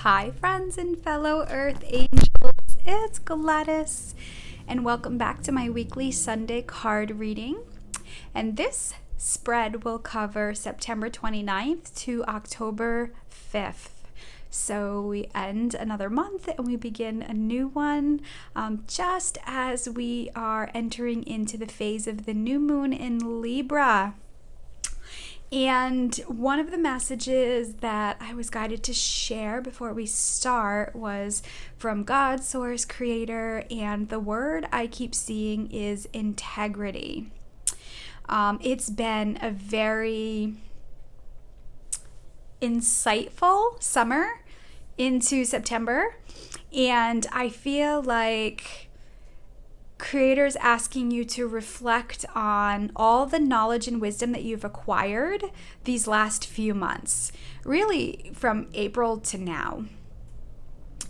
Hi, friends and fellow Earth Angels. It's Gladys, and welcome back to my weekly Sunday card reading. And this spread will cover September 29th to October 5th. So we end another month and we begin a new one just as we are entering into the phase of the new moon in Libra. And one of the messages that I was guided to share before we start was from God, Source, Creator, and the word I keep seeing is integrity. It's been a very insightful summer into September, and I feel like Creator's asking you to reflect on all the knowledge and wisdom that you've acquired these last few months, really from April to now.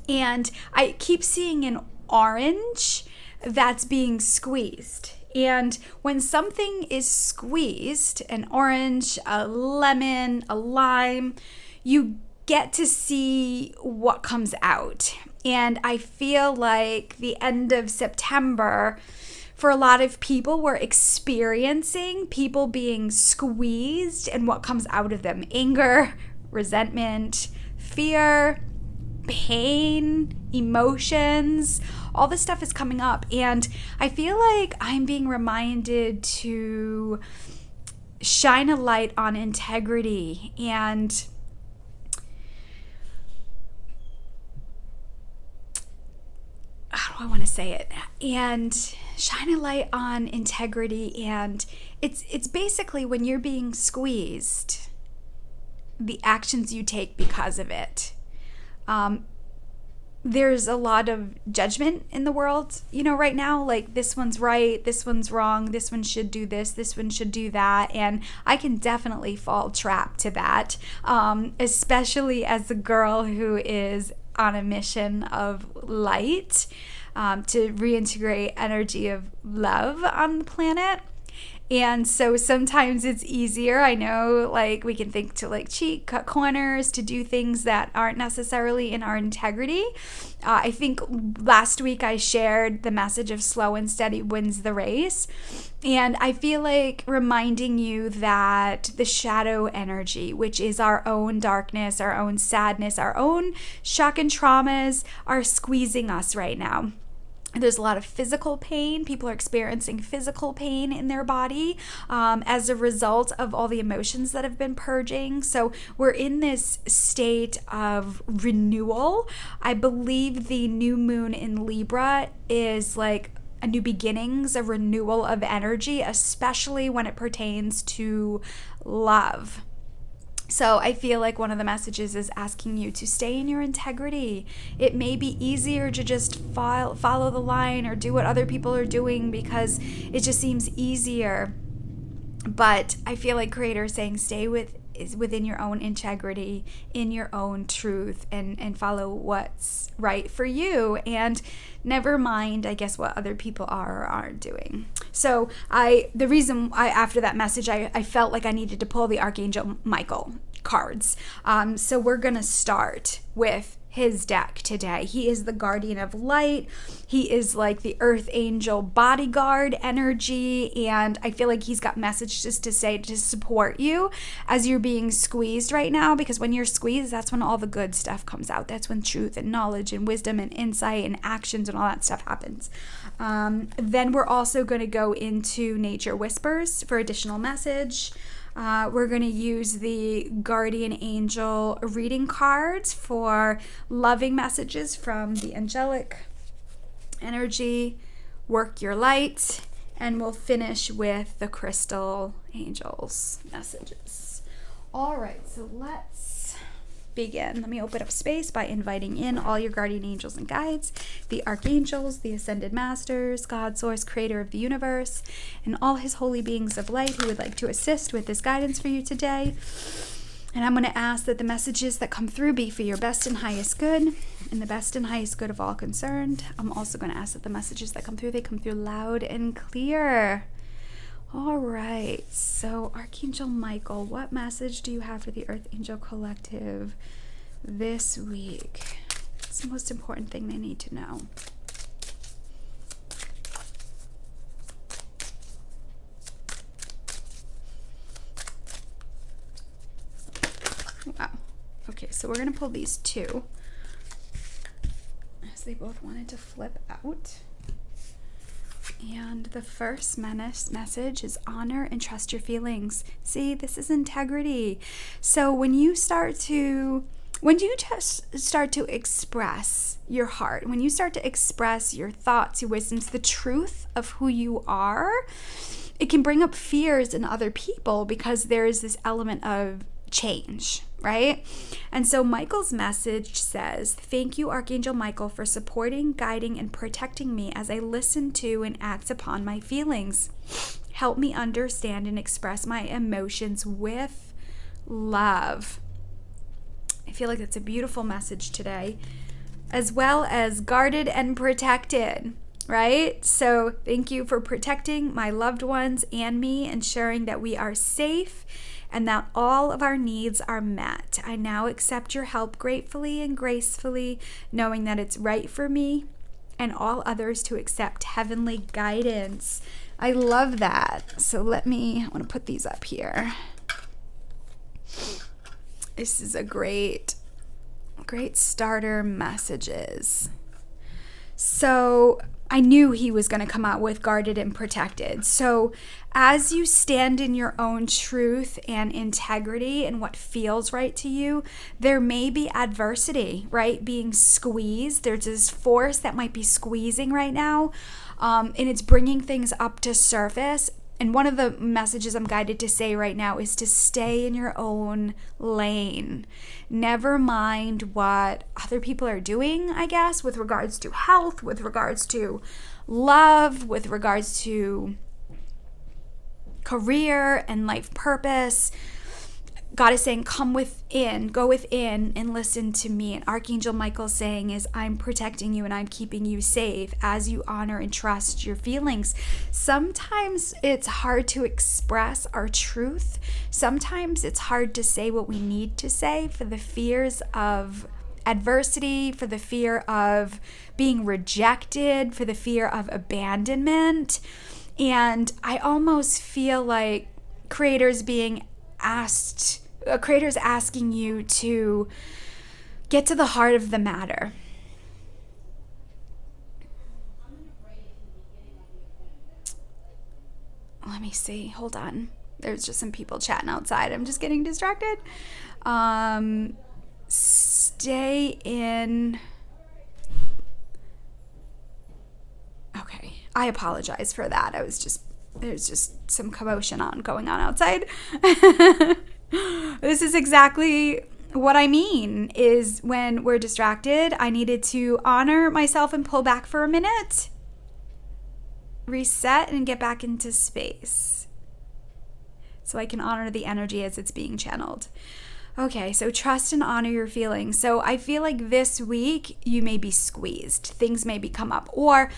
And I keep seeing an orange that's being squeezed. And when something is squeezed, an orange, a lemon, a lime, you get to see what comes out. And I feel like the end of September, for a lot of people, we're experiencing people being squeezed and what comes out of them. Anger, resentment, fear, pain, emotions, all this stuff is coming up. And I feel like I'm being reminded to shine a light on integrity and how do I want to say it? And shine a light on integrity. And it's basically when you're being squeezed, the actions you take because of it. There's a lot of judgment in the world, right now, like this one's right, this one's wrong, this one should do this one should do that. And I can definitely fall trap to that, especially as a girl who is on a mission of light, to reintegrate energy of love on the planet. And so sometimes it's easier, I know, like we can think to cheat, cut corners, to do things that aren't necessarily in our integrity. I think last week I shared the message of slow and steady wins the race. And I feel like reminding you that the shadow energy, which is our own darkness, our own sadness, our own shock and traumas, are squeezing us right now. There's a lot of physical pain. People are experiencing physical pain in their body as a result of all the emotions that have been purging. So we're in this state of renewal. I believe the new moon in Libra is like a new beginnings, a renewal of energy, especially when it pertains to love. So I feel like one of the messages is asking you to stay in your integrity. It may be easier to just follow the line or do what other people are doing because it just seems easier. But I feel like Creator is saying stay within your own integrity, in your own truth, and follow what's right for you. And never mind, I guess, what other people are or aren't doing. So the reason after that message, I felt like I needed to pull the Archangel Michael cards. So we're going to start with his deck today. He is the guardian of light. He is like the earth angel bodyguard energy. And I feel like he's got messages to say to support you as you're being squeezed right now, because when you're squeezed, that's when all the good stuff comes out. That's when truth and knowledge and wisdom and insight and actions and all that stuff happens. Then we're also going to go into Nature Whispers for additional message. We're going to use the Guardian Angel reading cards for loving messages from the angelic energy, work your light, and we'll finish with the crystal angels messages. All right, so let's begin. Let me open up space by inviting in all your guardian angels and guides, the archangels, the ascended masters, God, Source, Creator of the universe, and all his holy beings of light who would like to assist with this guidance for you today. And I'm going to ask that the messages that come through be for your best and highest good, and the best and highest good of all concerned. I'm also going to ask that the messages that come through, they come through loud and clear. All right, so Archangel Michael, what message do you have for the Earth Angel Collective this week. It's the most important thing they need to know. Wow. Okay, so we're going to pull these two, as they both wanted to flip out. And the first message is honor and trust your feelings. See, this is integrity. So when you just start to express your heart, when you start to express your thoughts, your wisdoms, the truth of who you are, it can bring up fears in other people because there is this element of change, right? And so Michael's message says, thank you, Archangel Michael, for supporting, guiding, and protecting me as I listen to and act upon my feelings. Help me understand and express my emotions with love. I feel like that's a beautiful message today, as well as guarded and protected, right? So thank you for protecting my loved ones and me, ensuring that we are safe and that all of our needs are met. I now accept your help gratefully and gracefully, knowing that it's right for me and all others to accept heavenly guidance. I love that. So I want to put these up here. This is a great starter messages. So I knew he was going to come out with guarded and protected. So as you stand in your own truth and integrity and what feels right to you, there may be adversity, right? Being squeezed. There's this force that might be squeezing right now, and it's bringing things up to surface. And one of the messages I'm guided to say right now is to stay in your own lane. Never mind what other people are doing, I guess, with regards to health, with regards to love, with regards to career and life purpose. God is saying, come within, go within and listen to me. And Archangel Michael saying is, I'm protecting you and I'm keeping you safe as you honor and trust your feelings. Sometimes it's hard to express our truth. Sometimes it's hard to say what we need to say for the fears of adversity, for the fear of being rejected, for the fear of abandonment. And I almost feel like creators asking you to get to the heart of the matter. Let me see. Hold on. There's just some people chatting outside. I'm just getting distracted. Stay in. Okay. I apologize for that. There's just some commotion going on outside. This is exactly what I mean, is when we're distracted, I needed to honor myself and pull back for a minute, reset, and get back into space so I can honor the energy as it's being channeled. Okay, so trust and honor your feelings. So I feel like this week you may be squeezed. Things may come up, or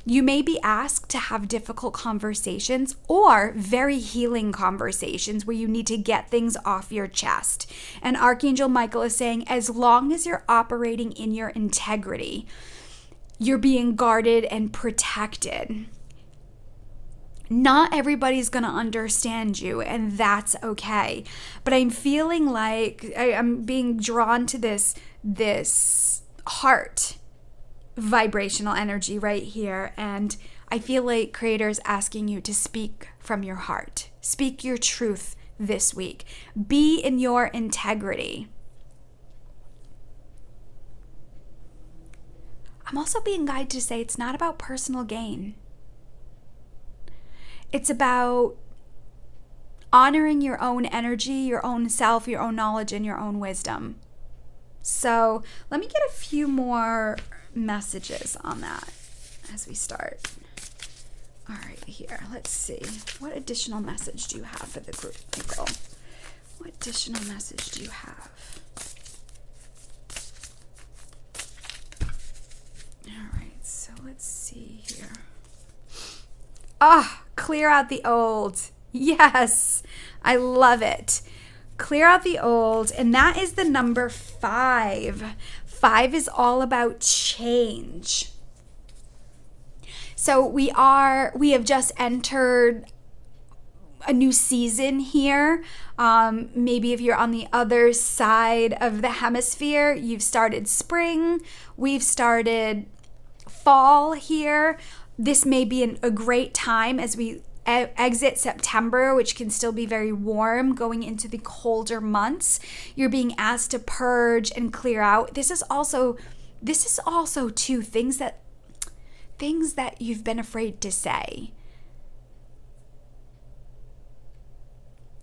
you may be asked to have difficult conversations or very healing conversations where you need to get things off your chest. And Archangel Michael is saying, as long as you're operating in your integrity, you're being guarded and protected. Not everybody's going to understand you, and that's okay. But I'm feeling like I'm being drawn to this heart vibrational energy right here. And I feel like creators asking you to speak from your heart. Speak your truth this week. Be in your integrity. I'm also being guided to say it's not about personal gain. It's about honoring your own energy, your own self, your own knowledge, and your own wisdom. So let me get a few more messages on that as we start. All right, here, let's see. What additional message do you have for the group, Michael? What additional message do you have? All right, so let's see here. Clear out the old. Yes, I love it. clear out the old, and that is the number 5. 5 is all about change. So we have just entered a new season here. Maybe if you're on the other side of the hemisphere, you've started spring, we've started fall here. This may be a great time as we exit September, which can still be very warm, going into the colder months. You're being asked to purge and clear out. This is also too things that you've been afraid to say.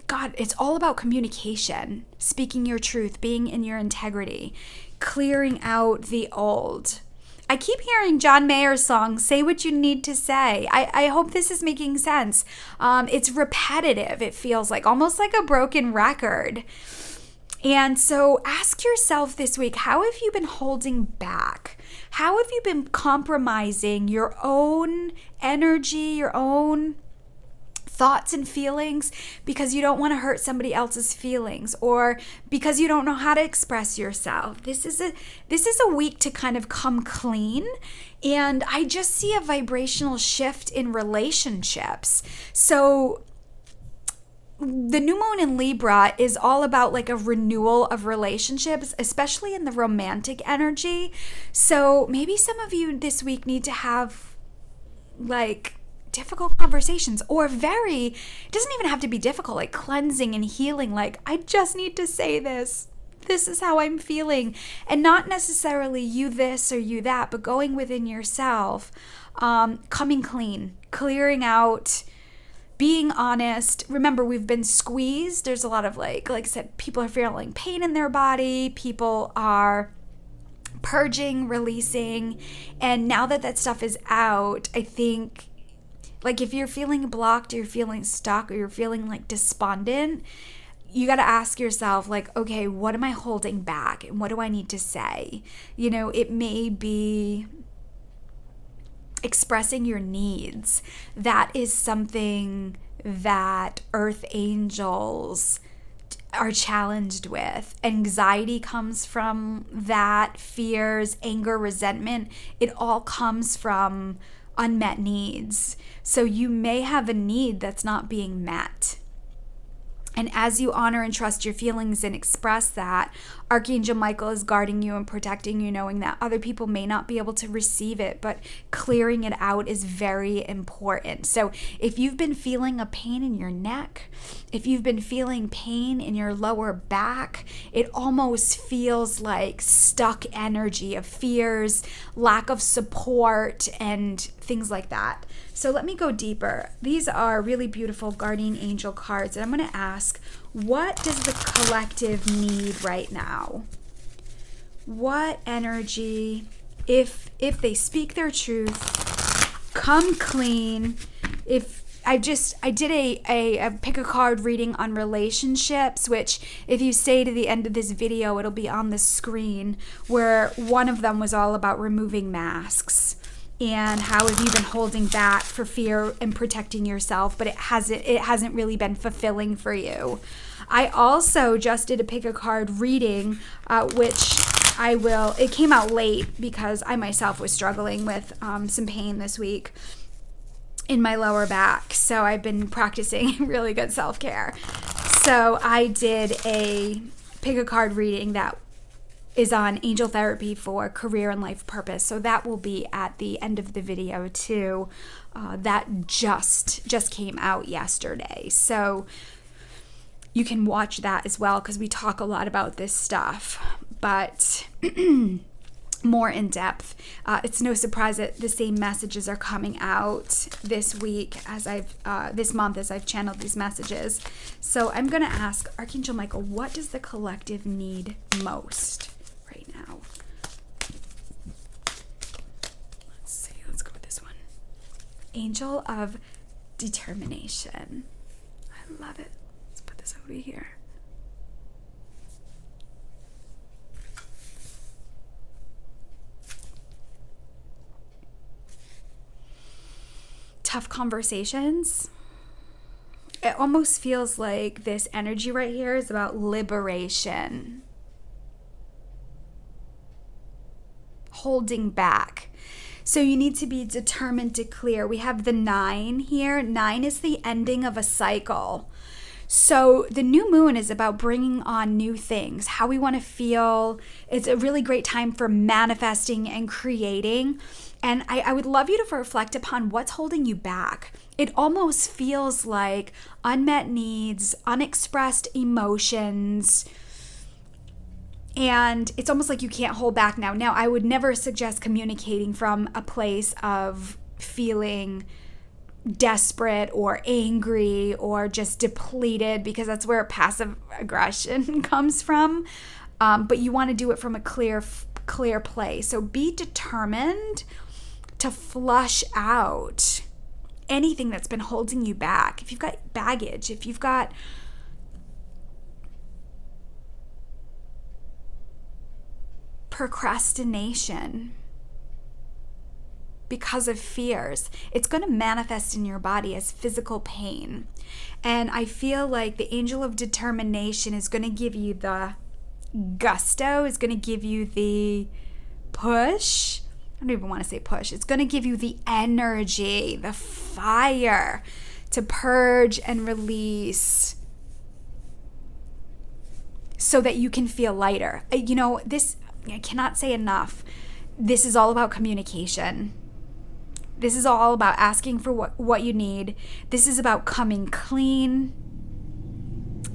God, it's all about communication, speaking your truth, being in your integrity, clearing out the old. I keep hearing John Mayer's song, Say What You Need to Say. I hope this is making sense. It's repetitive. It feels like almost like a broken record. And so ask yourself this week, how have you been holding back? How have you been compromising your own energy, your own thoughts and feelings because you don't want to hurt somebody else's feelings, or because you don't know how to express yourself? This is a week to kind of come clean, and I just see a vibrational shift in relationships. So the new moon in Libra is all about like a renewal of relationships, especially in the romantic energy. So maybe some of you this week need to have like difficult conversations, or it doesn't even have to be difficult, like cleansing and healing. Like, I just need to say this. This is how I'm feeling. And not necessarily you this or you that, but going within yourself, coming clean, clearing out, being honest. Remember, we've been squeezed. There's a lot of like I said, people are feeling pain in their body. People are purging, releasing. And now that stuff is out, I think, like, if you're feeling blocked, or you're feeling stuck, or you're feeling like despondent, you got to ask yourself, like, okay, what am I holding back? And what do I need to say? You know, it may be expressing your needs. That is something that earth angels are challenged with. Anxiety comes from that, fears, anger, resentment. It all comes from unmet needs. So you may have a need that's not being met. And as you honor and trust your feelings and express that, Archangel Michael is guarding you and protecting you, knowing that other people may not be able to receive it, but clearing it out is very important. So if you've been feeling a pain in your neck, if you've been feeling pain in your lower back, it almost feels like stuck energy of fears, lack of support, and things like that. So let me go deeper. These are really beautiful guardian angel cards, and I'm going to ask, what does the collective need right now? What energy, if they speak their truth, come clean. I did a pick a card reading on relationships, which if you stay to the end of this video, it'll be on the screen, where one of them was all about removing masks. And how have you been holding back for fear and protecting yourself, but it hasn't really been fulfilling for you. I also just did a pick a card reading, which it came out late because I myself was struggling with some pain this week in my lower back. So I've been practicing really good self-care. So I did a pick a card reading that is on angel therapy for career and life purpose. So that will be at the end of the video too. That just came out yesterday. So you can watch that as well, because we talk a lot about this stuff, but more in depth. It's no surprise that the same messages are coming out this week this month as I've channeled these messages. So I'm going to ask Archangel Michael, what does the collective need most right now? Let's see. Let's go with this one. Angel of Determination. I love it. Let's put this over here. Tough conversations. it almost feels like this energy right here is about liberation, holding back. So you need to be determined to clear. We have the 9 here. 9 is the ending of a cycle. So the new moon is about bringing on new things, how we want to feel. It's a really great time for manifesting and creating. And I would love you to reflect upon what's holding you back. It almost feels like unmet needs, unexpressed emotions, and it's almost like you can't hold back now. Now, I would never suggest communicating from a place of feeling desperate or angry or just depleted, because that's where passive aggression comes from. But you want to do it from a clear place. So be determined to flush out anything that's been holding you back. If you've got baggage, if you've got procrastination because of fears, it's going to manifest in your body as physical pain. And I feel like the angel of determination is going to give you the gusto, is going to give you the push. I don't even want to say push. It's going to give you the energy, the fire to purge and release so that you can feel lighter. You know, this, I cannot say enough. This is all about communication. This is all about asking for what you need. This is about coming clean.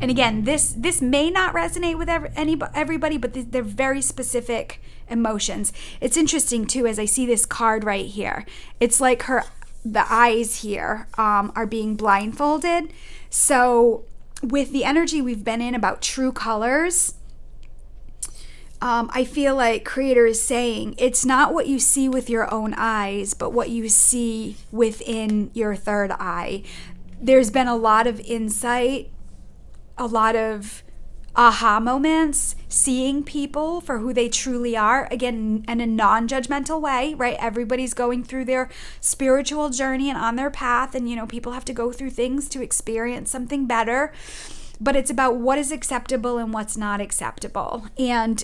And again, this may not resonate with everybody, but they're very specific emotions. It's interesting too, as I see this card right here. It's like the eyes here are being blindfolded. So with the energy we've been in about true colors, I feel like Creator is saying it's not what you see with your own eyes, but what you see within your third eye. There's been a lot of insight, a lot of aha moments, seeing people for who they truly are, again, in a non-judgmental way, right? Everybody's going through their spiritual journey and on their path, and, you know, people have to go through things to experience something better, but it's about what is acceptable and what's not acceptable. And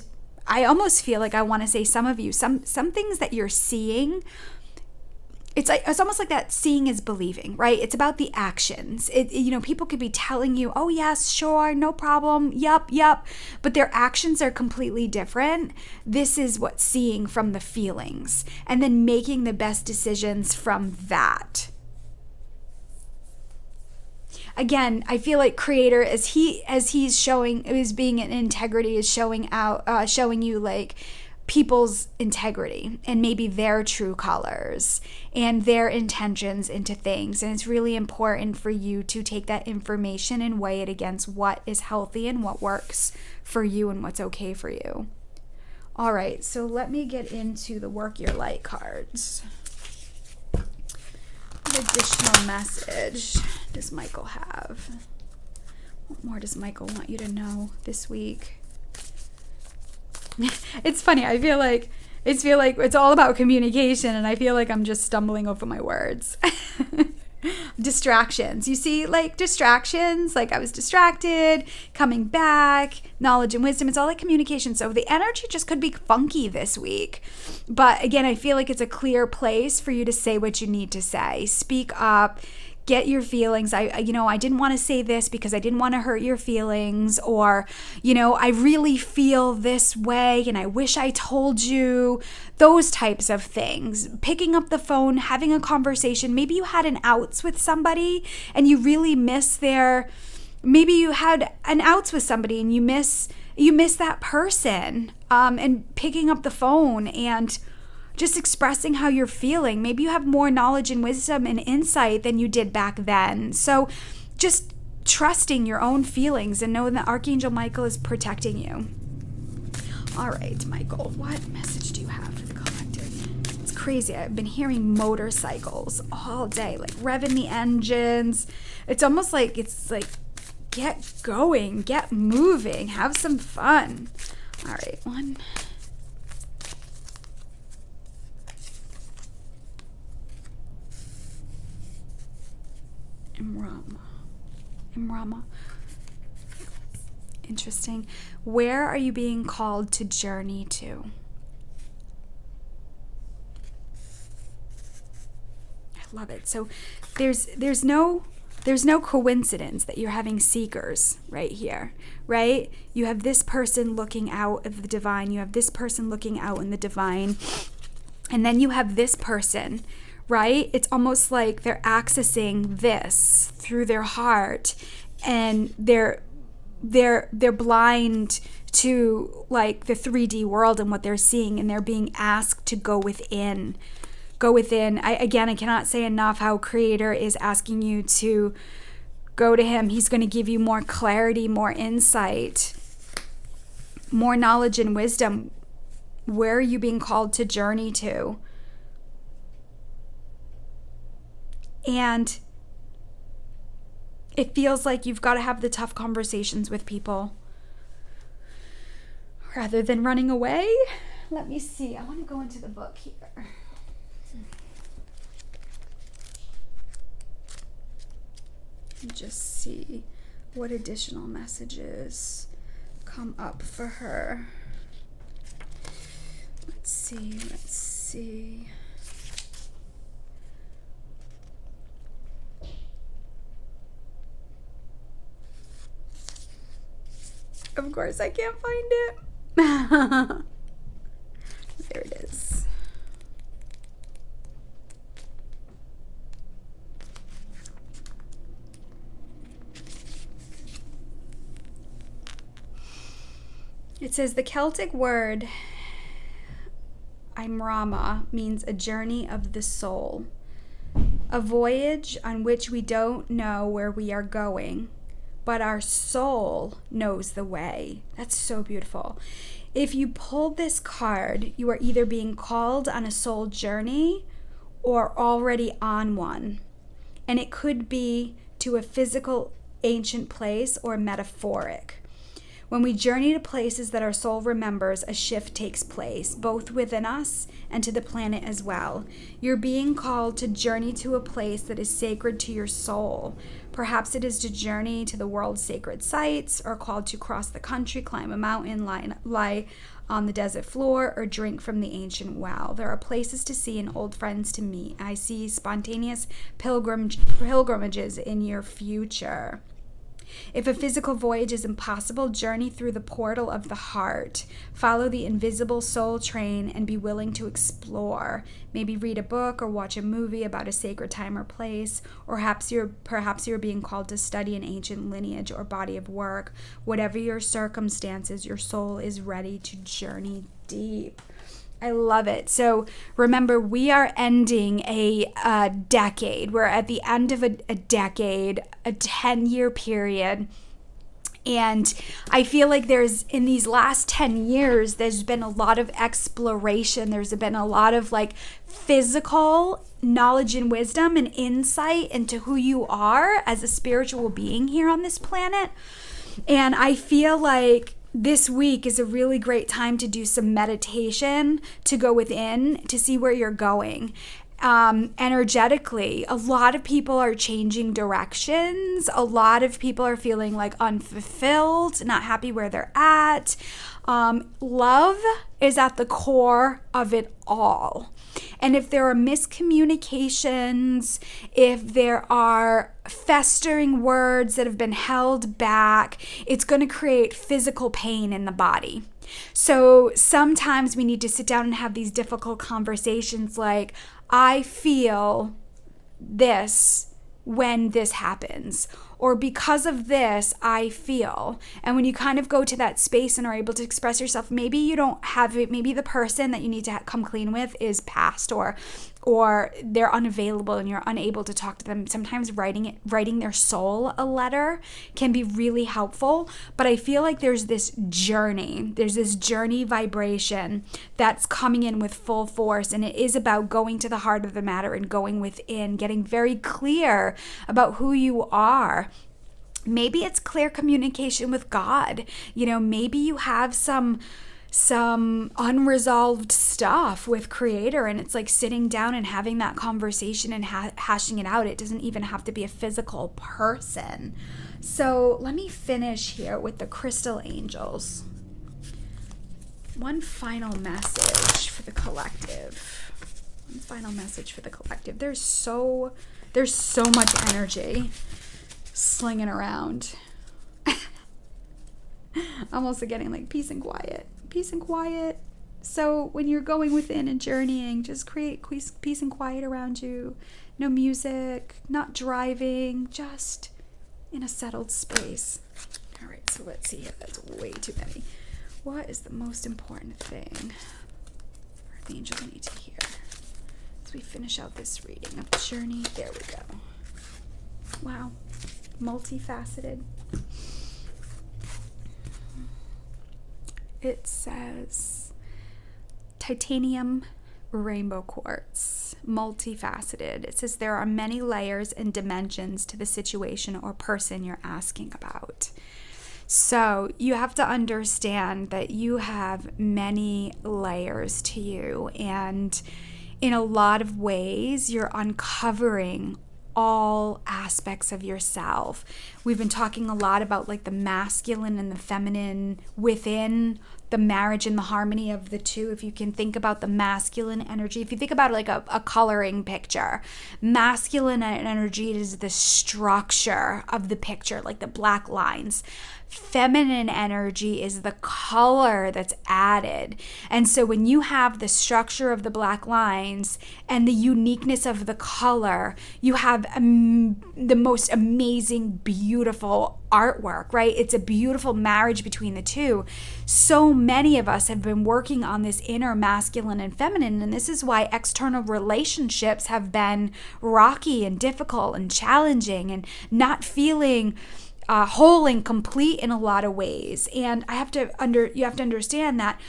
I almost feel like I want to say some of you, some things that you're seeing, it's almost like that seeing is believing, right? It's about the actions. You know, people could be telling you, oh yes, sure, no problem, yep, but their actions are completely different. This is what seeing from the feelings, and then making the best decisions from that. Again, I feel like Creator, as he's showing, is being in integrity, is showing you like people's integrity and maybe their true colors and their intentions into things. And it's really important for you to take that information and weigh it against what is healthy and what works for you and what's okay for you. All right, so let me get into the Work Your Light cards. What additional message does Michael have? What more does Michael want you to know this week? It's funny. I feel like it's all about communication, and I feel like I'm just stumbling over my words. Distractions. You see, like distractions, like I was distracted, coming back, knowledge and wisdom. It's all like communication. So the energy just could be funky this week. But again, I feel like it's a clear place for you to say what you need to say. Speak up. Get your feelings. I didn't want to say this because I didn't want to hurt your feelings, or, I really feel this way and I wish I told you. Those types of things. Picking up the phone, having a conversation. Maybe you had an outs with somebody and you really miss maybe you had an outs with somebody and you miss that person. And picking up the phone and just expressing how you're feeling. Maybe you have more knowledge and wisdom and insight than you did back then. So just trusting your own feelings and knowing that Archangel Michael is protecting you. All right, Michael, what message do you have for the collective? It's crazy. I've been hearing motorcycles all day, like revving the engines. It's almost like get going, get moving, have some fun. All right, one. And rum. I'm Rama. Interesting. Where are you being called to journey to? I love it. So there's no coincidence that you're having seekers right here, right? You have this person looking out of the divine. You have this person looking out in the divine. And then you have this person, right? It's almost like they're accessing this through their heart, and they're blind to like the 3D world and what they're seeing, and they're being asked to go within. I cannot say enough how Creator is asking you to go to Him. He's going to give you more clarity, more insight, more knowledge and wisdom. Where are you being called to journey to? And it feels like you've got to have the tough conversations with people rather than running away. Let me see. I want to go into the book here. Just see what additional messages come up for her. Let's see. Of course, I can't find it. There it is. It says the Celtic word I'm Rama means a journey of the soul, a voyage on which we don't know where we are going, but our soul knows the way. That's so beautiful. If you pulled this card, you are either being called on a soul journey or already on one. And it could be to a physical ancient place or metaphoric. When we journey to places that our soul remembers, a shift takes place, both within us and to the planet as well. You're being called to journey to a place that is sacred to your soul. Perhaps it is to journey to the world's sacred sites, or called to cross the country, climb a mountain, lie on the desert floor, or drink from the ancient well. There are places to see and old friends to meet. I see spontaneous pilgrimages in your future. If a physical voyage is impossible, journey through the portal of the heart. Follow the invisible soul train and be willing to explore. Maybe read a book or watch a movie about a sacred time or place. Or perhaps you're being called to study an ancient lineage or body of work. Whatever your circumstances, your soul is ready to journey deep. I love it. So remember, we are ending a decade. We're at the end of a decade, a 10-year period. And I feel like in these last 10 years, there's been a lot of exploration. There's been a lot of like physical knowledge and wisdom and insight into who you are as a spiritual being here on this planet. And I feel like this week is a really great time to do some meditation, to go within, to see where you're going. Energetically, a lot of people are changing directions. A lot of people are feeling like unfulfilled, not happy where they're at. Love is at the core of it all. And if there are miscommunications, if there are festering words that have been held back, it's going to create physical pain in the body. So sometimes we need to sit down and have these difficult conversations like, I feel this when this happens, or because of this, I feel. And when you kind of go to that space and are able to express yourself, maybe you don't have it, maybe the person that you need to come clean with is past, or they're unavailable and you're unable to talk to them. Sometimes writing their soul a letter can be really helpful, but I feel like there's this journey vibration that's coming in with full force, and it is about going to the heart of the matter and going within, getting very clear about who you are. Maybe it's clear communication with God. Maybe you have some some unresolved stuff with creator, and it's like sitting down and having that conversation and hashing it out. It doesn't even have to be a physical person. So let me finish here with the crystal angels. One final message for the collective. One final message for the collective. There's so much energy slinging around. I'm also getting like peace and quiet. Peace and quiet. So when you're going within and journeying, just create peace and quiet around you. No music, not driving, just in a settled space. All right, so let's see here. That's way too many. What is the most important thing our angels need to hear as we finish out this reading of Journey? There we go. Wow. Multifaceted. It says titanium rainbow quartz, multifaceted. It says there are many layers and dimensions to the situation or person you're asking about. So you have to understand that you have many layers to you, and in a lot of ways you're uncovering all aspects of yourself. We've been talking a lot about like the masculine and the feminine within the marriage and the harmony of the two. If you can think about the masculine energy, if you think about it like a coloring picture, masculine energy is the structure of the picture, like the black lines. Feminine energy is the color that's added. And so when you have the structure of the black lines and the uniqueness of the color, you have the most amazing, beautiful artwork, right? It's a beautiful marriage between the two. So many of us have been working on this inner masculine and feminine, and this is why external relationships have been rocky and difficult and challenging and not feeling whole and complete in a lot of ways. And you have to understand that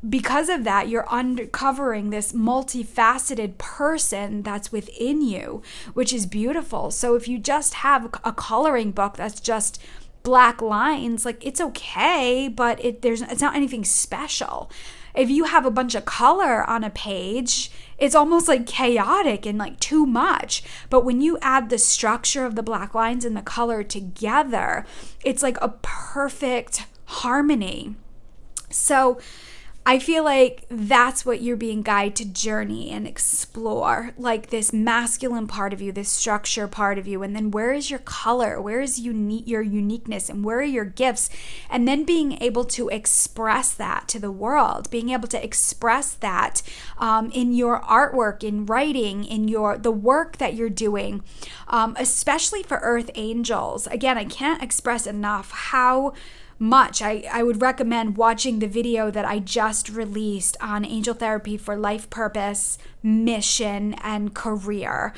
because of that, you're uncovering this multifaceted person that's within you, which is beautiful. So if you just have a coloring book that's just black lines, like it's okay, but it's not anything special. If you have a bunch of color on a page, it's almost like chaotic and like too much. But when you add the structure of the black lines and the color together, it's like a perfect harmony. So I feel like that's what you're being guided to journey and explore, like this masculine part of you, this structure part of you, and then where is your color, where is your uniqueness, and where are your gifts, and then being able to express that to the world, being able to express that in your artwork, in writing, in the work that you're doing, especially for Earth Angels. Again, I can't express enough how much I would recommend watching the video that I just released on angel therapy for life purpose, mission, and career.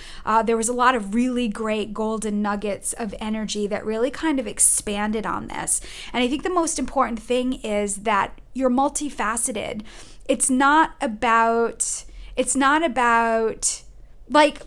There was a lot of really great golden nuggets of energy that really kind of expanded on this. And I think the most important thing is that you're multifaceted. It's not about like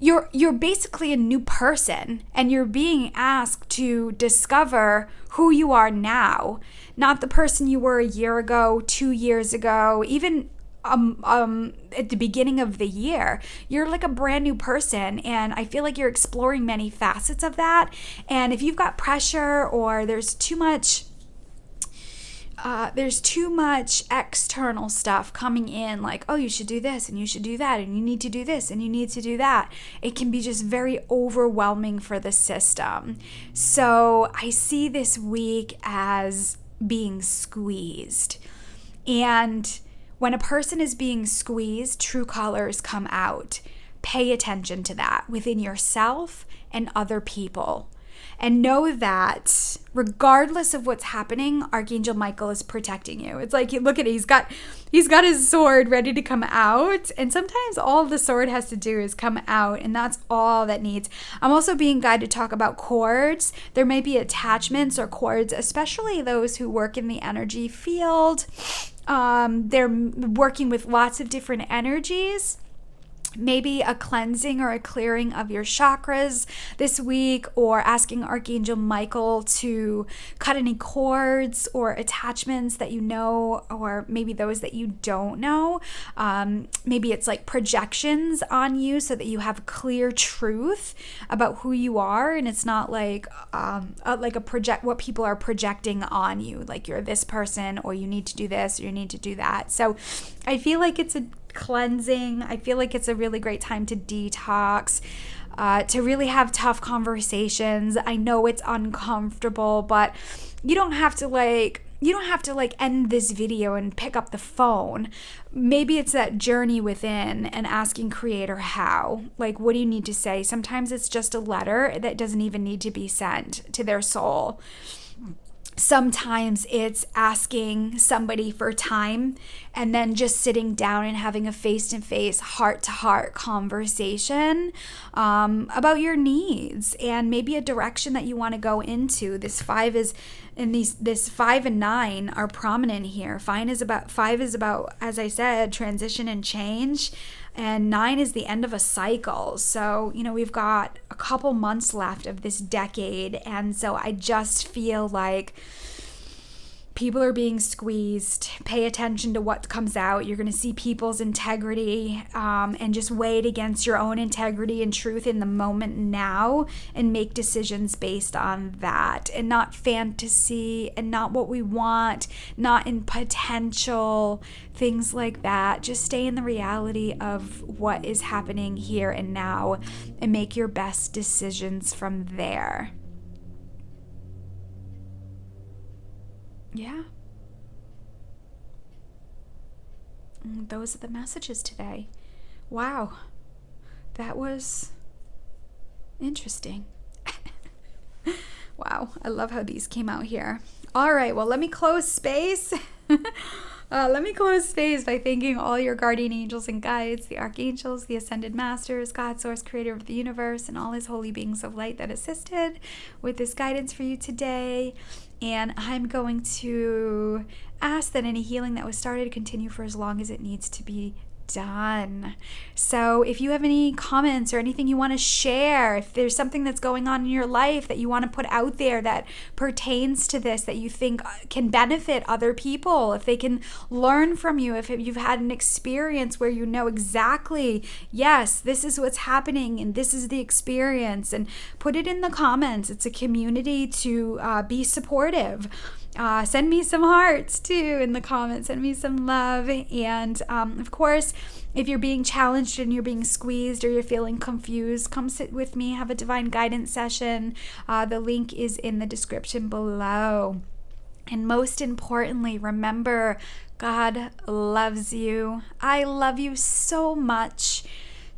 you're basically a new person, and you're being asked to discover who you are now, not the person you were a year ago, 2 years ago, even at the beginning of the year. You're like a brand new person, and I feel like you're exploring many facets of that. And if you've got pressure or there's too much external stuff coming in, like, oh, you should do this and you should do that and you need to do this and you need to do that, it can be just very overwhelming for the system. So I see this week as being squeezed. And when a person is being squeezed, true colors come out. Pay attention to that within yourself and other people. And know that regardless of what's happening, Archangel Michael is protecting you. It's like, look at it, he's got his sword ready to come out. And sometimes all the sword has to do is come out, and that's all that needs. I'm also being guided to talk about cords. There may be attachments or cords, especially those who work in the energy field. They're working with lots of different energies. maybe a cleansing or a clearing of your chakras this week, or asking Archangel Michael to cut any cords or attachments that you know, or maybe those that you don't know. Maybe it's like projections on you so that you have clear truth about who you are, and it's not like what people are projecting on you, like you're this person, or you need to do this, or you need to do that. So I feel like it's a cleansing. I feel like it's a really great time to detox, to really have tough conversations. I know it's uncomfortable, but you don't have to end this video and pick up the phone. Maybe it's that journey within and asking Creator how. Like, what do you need to say? Sometimes it's just a letter that doesn't even need to be sent to their soul. Sometimes it's asking somebody for time and then just sitting down and having a face-to-face, heart-to-heart conversation about your needs and maybe a direction that you want to go into. This 5 and 9 are prominent here. 5 is about, as I said, transition and change. And 9 is the end of a cycle. So, we've got a couple months left of this decade. And so I just feel like people are being squeezed. Pay attention to what comes out. You're going to see people's integrity and just weigh it against your own integrity and truth in the moment now, and make decisions based on that, and not fantasy, and not what we want, not in potential, things like that. Just stay in the reality of what is happening here and now and make your best decisions from there. Yeah. Those are the messages today. Wow. That was interesting. Wow. I love how these came out here. All right. Well, let me close space. Let me close space by thanking all your guardian angels and guides, the archangels, the ascended masters, God, source, creator of the universe, and all his holy beings of light that assisted with this guidance for you today. And I'm going to ask that any healing that was started continue for as long as it needs to be done. So if you have any comments or anything you want to share, if there's something that's going on in your life that you want to put out there that pertains to this, that you think can benefit other people, if they can learn from you, if you've had an experience where you know exactly, yes, this is what's happening and this is the experience, and put it in the comments. It's a community to be supportive. Send me some hearts too in the comments. Send me some love. And of course, if you're being challenged and you're being squeezed or you're feeling confused, come sit with me, have a divine guidance session. The link is in the description below. And most importantly, remember, God loves you. I love you so much.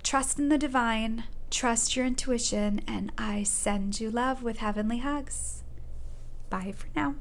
Trust in the divine. Trust your intuition. And I send you love with heavenly hugs. Bye for now.